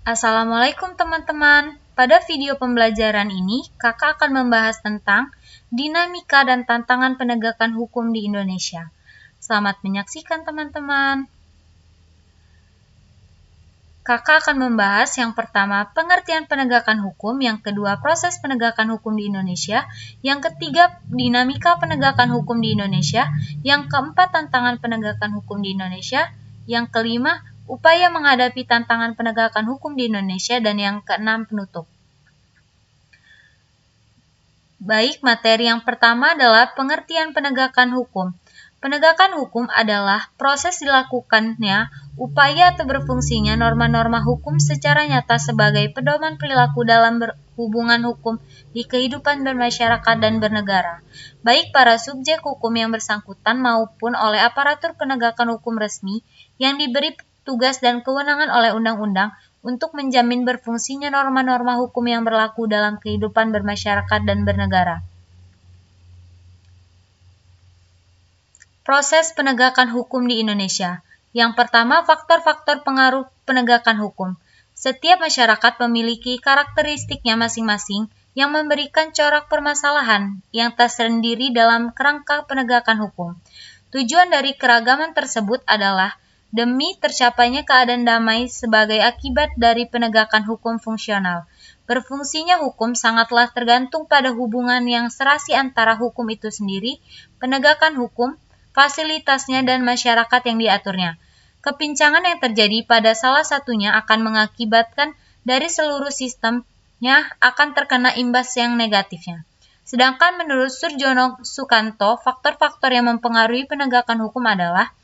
Assalamualaikum teman-teman. Pada video pembelajaran ini, kakak akan membahas tentang dinamika dan tantangan penegakan hukum di Indonesia. Selamat menyaksikan teman-teman. Kakak akan membahas yang pertama, pengertian penegakan hukum, yang kedua, proses penegakan hukum di Indonesia, yang ketiga, dinamika penegakan hukum di Indonesia, yang keempat, tantangan penegakan hukum di Indonesia, yang kelima, upaya menghadapi tantangan penegakan hukum di Indonesia, dan yang keenam, penutup. Baik, materi yang pertama adalah pengertian penegakan hukum. Penegakan hukum adalah proses dilakukannya upaya atau berfungsinya norma-norma hukum secara nyata sebagai pedoman perilaku dalam hubungan hukum di kehidupan bermasyarakat dan bernegara, baik para subjek hukum yang bersangkutan maupun oleh aparatur penegakan hukum resmi yang diberi tugas dan kewenangan oleh undang-undang untuk menjamin berfungsinya norma-norma hukum yang berlaku dalam kehidupan bermasyarakat dan bernegara. Proses penegakan hukum di Indonesia. Yang pertama, faktor-faktor pengaruh penegakan hukum. Setiap masyarakat memiliki karakteristiknya masing-masing yang memberikan corak permasalahan yang tersendiri dalam kerangka penegakan hukum. Tujuan dari keragaman tersebut adalah demi tercapainya keadaan damai sebagai akibat dari penegakan hukum fungsional. Berfungsinya hukum sangatlah tergantung pada hubungan yang serasi antara hukum itu sendiri, penegakan hukum, fasilitasnya, dan masyarakat yang diaturnya. Kepincangan yang terjadi pada salah satunya akan mengakibatkan dari seluruh sistemnya akan terkena imbas yang negatifnya. Sedangkan menurut Surjono Sukanto, faktor-faktor yang mempengaruhi penegakan hukum adalah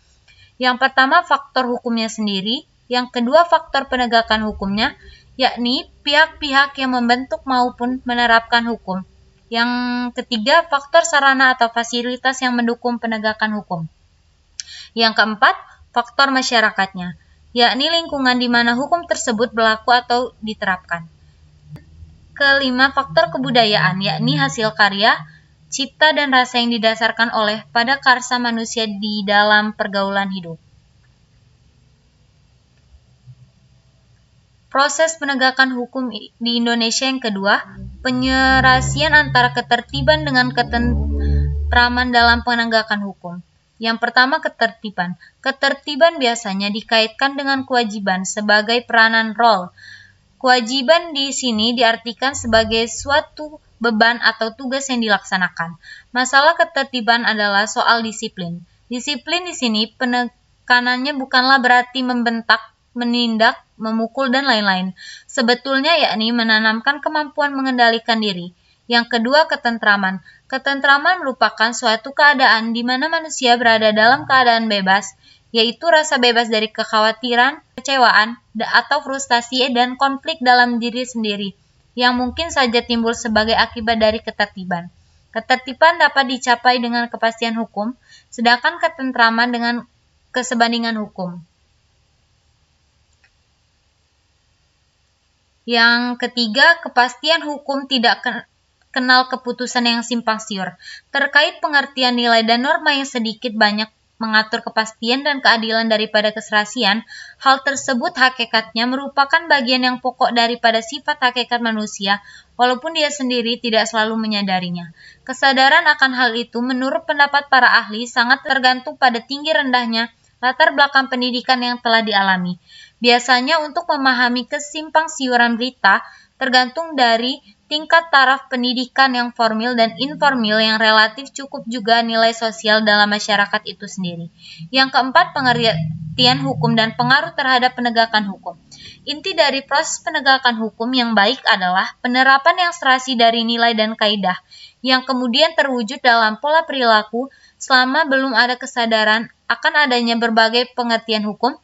yang pertama, faktor hukumnya sendiri, yang kedua, faktor penegakan hukumnya, yakni pihak-pihak yang membentuk maupun menerapkan hukum. Yang ketiga, faktor sarana atau fasilitas yang mendukung penegakan hukum. Yang keempat, faktor masyarakatnya, yakni lingkungan di mana hukum tersebut berlaku atau diterapkan. Kelima, faktor kebudayaan, yakni hasil karya, cipta dan rasa yang didasarkan oleh pada karsa manusia di dalam pergaulan hidup. Proses penegakan hukum di Indonesia yang kedua, penyelesaian antara ketertiban dengan ketentraman dalam penegakan hukum. Yang pertama, ketertiban. Ketertiban biasanya dikaitkan dengan kewajiban sebagai peranan role. Kewajiban di sini diartikan sebagai suatu beban atau tugas yang dilaksanakan. Masalah ketertiban adalah soal disiplin. Disiplin di sini penekanannya bukanlah berarti membentak, menindak, memukul, dan lain-lain. Sebetulnya yakni menanamkan kemampuan mengendalikan diri. Yang kedua, ketentraman. Ketentraman merupakan suatu keadaan di mana manusia berada dalam keadaan bebas, yaitu rasa bebas dari kekhawatiran, kekecewaan, atau frustasi dan konflik dalam diri sendiri, yang mungkin saja timbul sebagai akibat dari ketertiban. Ketertiban dapat dicapai dengan kepastian hukum, sedangkan ketentraman dengan kesebandingan hukum. Yang ketiga, kepastian hukum tidak kenal keputusan yang simpang siur. Terkait pengertian nilai dan norma yang sedikit banyak mengatur kepastian dan keadilan daripada keserasian, hal tersebut hakikatnya merupakan bagian yang pokok daripada sifat hakikat manusia, walaupun dia sendiri tidak selalu menyadarinya. Kesadaran akan hal itu menurut pendapat para ahli sangat tergantung pada tinggi rendahnya latar belakang pendidikan yang telah dialami. Biasanya untuk memahami kesimpangsiuran berita tergantung dari tingkat taraf pendidikan yang formil dan informil yang relatif cukup juga nilai sosial dalam masyarakat itu sendiri. Yang keempat, pengertian hukum dan pengaruh terhadap penegakan hukum. Inti dari proses penegakan hukum yang baik adalah penerapan yang serasi dari nilai dan kaidah, yang kemudian terwujud dalam pola perilaku selama belum ada kesadaran akan adanya berbagai pengertian hukum.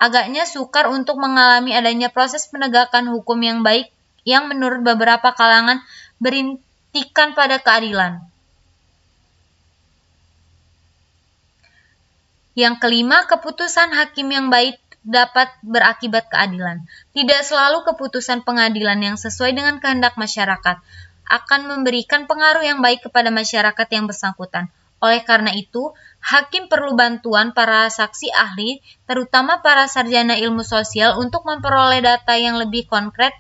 Agaknya sukar untuk mengalami adanya proses penegakan hukum yang baik yang menurut beberapa kalangan berintikan pada keadilan. Yang kelima, keputusan hakim yang baik dapat berakibat keadilan. Tidak selalu keputusan pengadilan yang sesuai dengan kehendak masyarakat akan memberikan pengaruh yang baik kepada masyarakat yang bersangkutan. Oleh karena itu, hakim perlu bantuan para saksi ahli, terutama para sarjana ilmu sosial untuk memperoleh data yang lebih konkret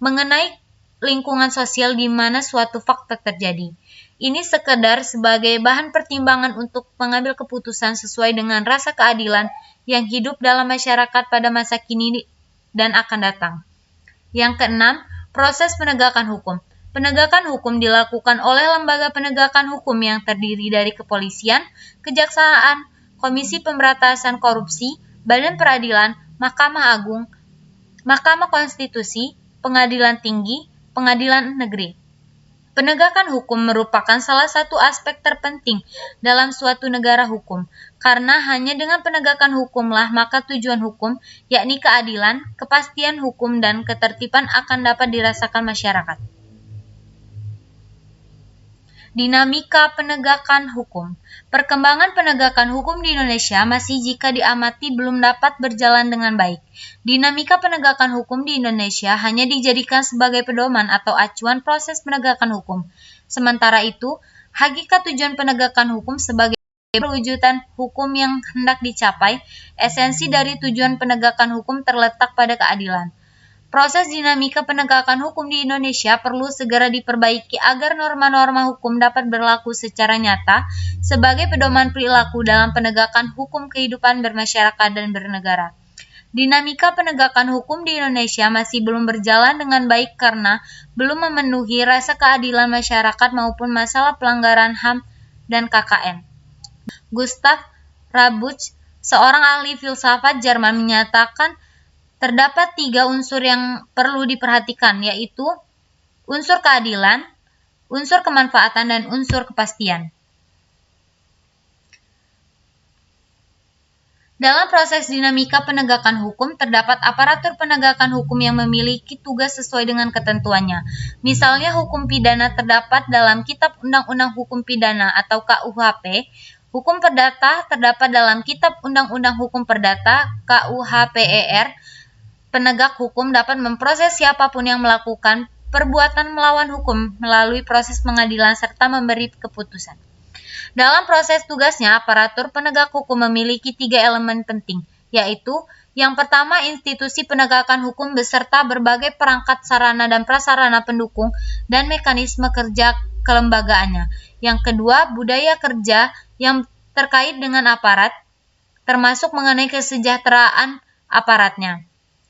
mengenai lingkungan sosial di mana suatu fakta terjadi. Ini sekedar sebagai bahan pertimbangan untuk mengambil keputusan sesuai dengan rasa keadilan yang hidup dalam masyarakat pada masa kini dan akan datang. Yang keenam, proses penegakan hukum. Penegakan hukum dilakukan oleh lembaga penegakan hukum yang terdiri dari kepolisian, kejaksaan, Komisi Pemberantasan Korupsi, Badan Peradilan, Mahkamah Agung, Mahkamah Konstitusi, Pengadilan Tinggi, Pengadilan Negeri. Penegakan hukum merupakan salah satu aspek terpenting dalam suatu negara hukum, karena hanya dengan penegakan hukumlah maka tujuan hukum, yakni keadilan, kepastian hukum, dan ketertiban akan dapat dirasakan masyarakat. Dinamika penegakan hukum. Perkembangan penegakan hukum di Indonesia masih jika diamati belum dapat berjalan dengan baik. Dinamika penegakan hukum di Indonesia hanya dijadikan sebagai pedoman atau acuan proses penegakan hukum. Sementara itu, hakikat tujuan penegakan hukum sebagai perwujudan hukum yang hendak dicapai, esensi dari tujuan penegakan hukum terletak pada keadilan. Proses dinamika penegakan hukum di Indonesia perlu segera diperbaiki agar norma-norma hukum dapat berlaku secara nyata sebagai pedoman perilaku dalam penegakan hukum kehidupan bermasyarakat dan bernegara. Dinamika penegakan hukum di Indonesia masih belum berjalan dengan baik karena belum memenuhi rasa keadilan masyarakat maupun masalah pelanggaran HAM dan KKN. Gustav Rabuch, seorang ahli filsafat Jerman, menyatakan terdapat 3 unsur yang perlu diperhatikan, yaitu unsur keadilan, unsur kemanfaatan, dan unsur kepastian. Dalam proses dinamika penegakan hukum, terdapat aparatur penegakan hukum yang memiliki tugas sesuai dengan ketentuannya. Misalnya hukum pidana terdapat dalam Kitab Undang-Undang Hukum Pidana atau KUHP, hukum perdata terdapat dalam Kitab Undang-Undang Hukum Perdata KUHPER. Penegak hukum dapat memproses siapapun yang melakukan perbuatan melawan hukum melalui proses pengadilan serta memberi keputusan. Dalam proses tugasnya, aparatur penegak hukum memiliki 3 elemen penting, yaitu yang pertama institusi penegakan hukum beserta berbagai perangkat sarana dan prasarana pendukung dan mekanisme kerja kelembagaannya. Yang kedua, budaya kerja yang terkait dengan aparat, termasuk mengenai kesejahteraan aparatnya.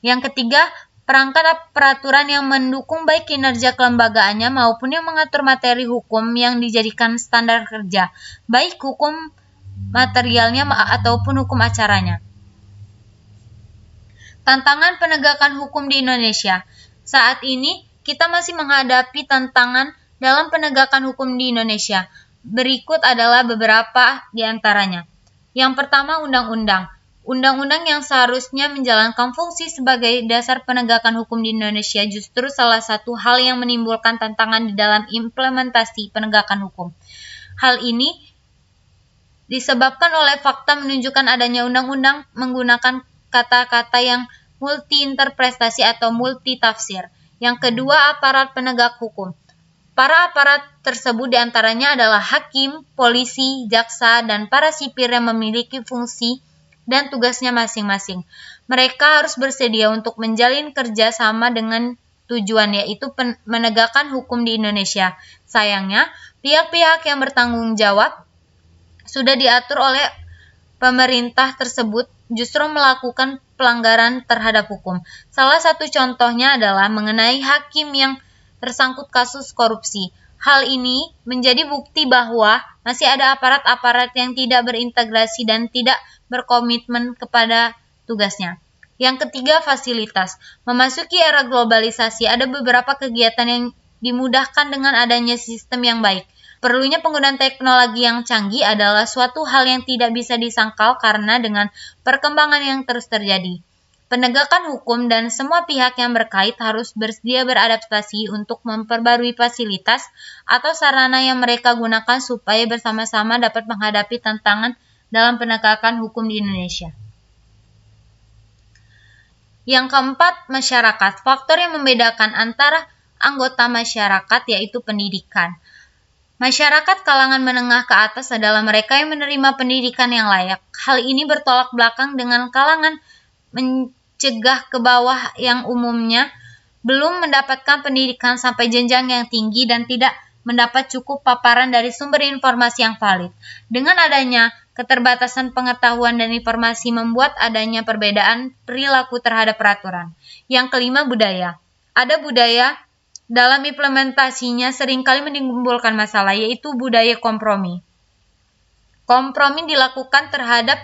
Yang ketiga, perangkat peraturan yang mendukung baik kinerja kelembagaannya maupun yang mengatur materi hukum yang dijadikan standar kerja, baik hukum materialnya ataupun hukum acaranya. Tantangan penegakan hukum di Indonesia. Saat ini, kita masih menghadapi tantangan dalam penegakan hukum di Indonesia. Berikut adalah beberapa di antaranya. Yang pertama, undang-undang. Undang-undang yang seharusnya menjalankan fungsi sebagai dasar penegakan hukum di Indonesia justru salah satu hal yang menimbulkan tantangan di dalam implementasi penegakan hukum. Hal ini disebabkan oleh fakta menunjukkan adanya undang-undang menggunakan kata-kata yang multi-interpretasi atau multi-tafsir. Yang kedua, aparat penegak hukum. Para aparat tersebut diantaranya adalah hakim, polisi, jaksa, dan para sipir yang memiliki fungsi dan tugasnya masing-masing. Mereka harus bersedia untuk menjalin kerja sama dengan tujuan, yaitu menegakkan hukum di Indonesia. Sayangnya, pihak-pihak yang bertanggung jawab sudah diatur oleh pemerintah tersebut justru melakukan pelanggaran terhadap hukum. Salah satu contohnya adalah mengenai hakim yang tersangkut kasus korupsi. Hal ini menjadi bukti bahwa masih ada aparat-aparat yang tidak berintegrasi dan tidak berkomitmen kepada tugasnya. Yang ketiga, fasilitas. Memasuki era globalisasi, ada beberapa kegiatan yang dimudahkan dengan adanya sistem yang baik. Perlunya penggunaan teknologi yang canggih adalah suatu hal yang tidak bisa disangkal karena dengan perkembangan yang terus terjadi. Penegakan hukum dan semua pihak yang berkait harus bersedia beradaptasi untuk memperbarui fasilitas atau sarana yang mereka gunakan supaya bersama-sama dapat menghadapi tantangan dalam penegakan hukum di Indonesia. Yang keempat, masyarakat. Faktor yang membedakan antara anggota masyarakat yaitu pendidikan. Masyarakat kalangan menengah ke atas adalah mereka yang menerima pendidikan yang layak. Hal ini bertolak belakang dengan kalangan mencegah ke bawah yang umumnya belum mendapatkan pendidikan sampai jenjang yang tinggi dan tidak mendapat cukup paparan dari sumber informasi yang valid. Dengan adanya keterbatasan pengetahuan dan informasi membuat adanya perbedaan perilaku terhadap peraturan. Yang kelima, budaya. Ada budaya dalam implementasinya seringkali menimbulkan masalah, yaitu budaya kompromi. Kompromi dilakukan terhadap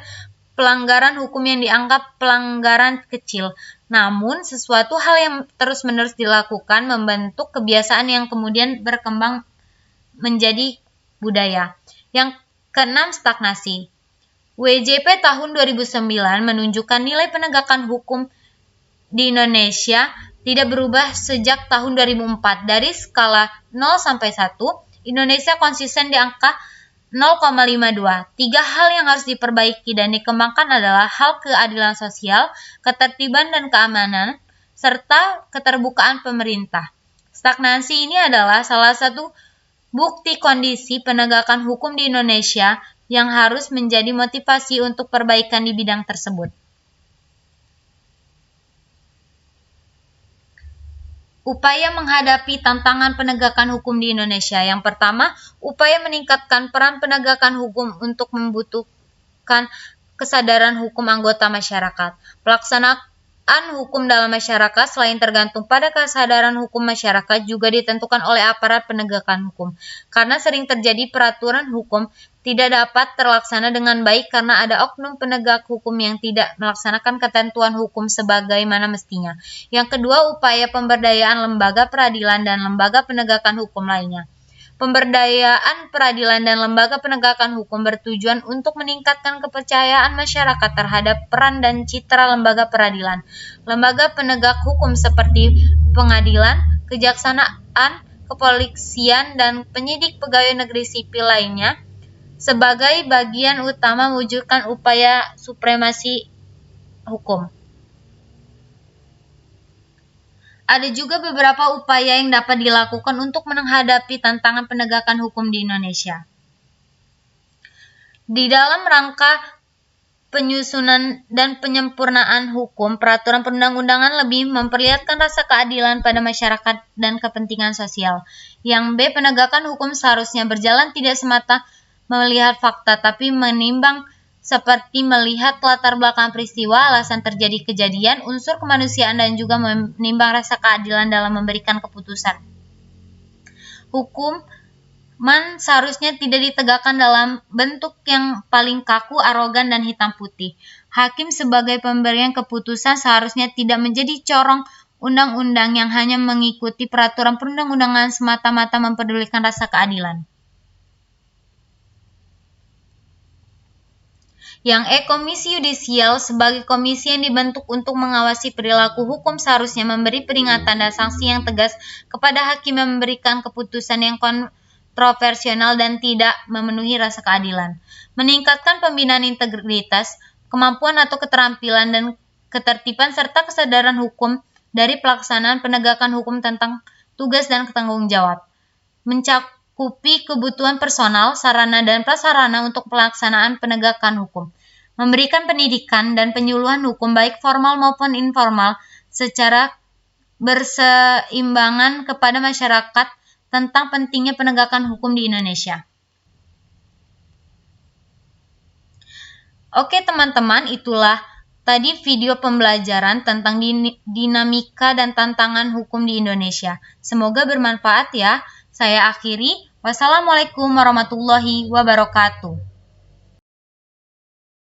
pelanggaran hukum yang dianggap pelanggaran kecil. Namun, sesuatu hal yang terus-menerus dilakukan membentuk kebiasaan yang kemudian berkembang menjadi budaya. Yang keenam, stagnasi. WJP tahun 2009 menunjukkan nilai penegakan hukum di Indonesia tidak berubah sejak tahun 2004. Dari skala 0 sampai 1, Indonesia konsisten di angka 0,52. 3 hal yang harus diperbaiki dan dikembangkan adalah hal keadilan sosial, ketertiban dan keamanan, serta keterbukaan pemerintah. Stagnasi ini adalah salah satu bukti kondisi penegakan hukum di Indonesia yang harus menjadi motivasi untuk perbaikan di bidang tersebut. Upaya menghadapi tantangan penegakan hukum di Indonesia. Yang pertama, upaya meningkatkan peran penegakan hukum untuk membutuhkan kesadaran hukum anggota masyarakat. Pelaksanaan hukum dalam masyarakat selain tergantung pada kesadaran hukum masyarakat juga ditentukan oleh aparat penegakan hukum. Karena sering terjadi peraturan hukum tidak dapat terlaksana dengan baik karena ada oknum penegak hukum yang tidak melaksanakan ketentuan hukum sebagaimana mestinya. Yang kedua, upaya pemberdayaan lembaga peradilan dan lembaga penegakan hukum lainnya. Pemberdayaan peradilan dan lembaga penegakan hukum bertujuan untuk meningkatkan kepercayaan masyarakat terhadap peran dan citra lembaga peradilan. Lembaga penegak hukum seperti pengadilan, kejaksaan, kepolisian, dan penyidik pegawai negeri sipil lainnya sebagai bagian utama mewujudkan upaya supremasi hukum. Ada juga beberapa upaya yang dapat dilakukan untuk menghadapi tantangan penegakan hukum di Indonesia. Di dalam rangka penyusunan dan penyempurnaan hukum, peraturan perundang-undangan lebih memperlihatkan rasa keadilan pada masyarakat dan kepentingan sosial. Yang B, penegakan hukum seharusnya berjalan tidak semata melihat fakta, tapi menimbang seperti melihat latar belakang peristiwa, alasan terjadi kejadian, unsur kemanusiaan, dan juga menimbang rasa keadilan dalam memberikan keputusan. Hukuman seharusnya tidak ditegakkan dalam bentuk yang paling kaku, arogan, dan hitam putih. Hakim sebagai pemberian keputusan seharusnya tidak menjadi corong undang-undang yang hanya mengikuti peraturan perundang-undangan semata-mata mempedulikan rasa keadilan. Yang E, Komisi Yudisial sebagai komisi yang dibentuk untuk mengawasi perilaku hukum seharusnya memberi peringatan dan sanksi yang tegas kepada hakim yang memberikan keputusan yang kontroversial dan tidak memenuhi rasa keadilan. Meningkatkan pembinaan integritas, kemampuan atau keterampilan dan ketertiban serta kesadaran hukum dari pelaksanaan penegakan hukum tentang tugas dan tanggung jawab. Mencakupi kebutuhan personal, sarana, dan prasarana untuk pelaksanaan penegakan hukum. Memberikan pendidikan dan penyuluhan hukum baik formal maupun informal secara berseimbangan kepada masyarakat tentang pentingnya penegakan hukum di Indonesia. Oke teman-teman, itulah tadi video pembelajaran tentang dinamika dan tantangan hukum di Indonesia. Semoga bermanfaat ya. Saya akhiri. Wassalamualaikum warahmatullahi wabarakatuh.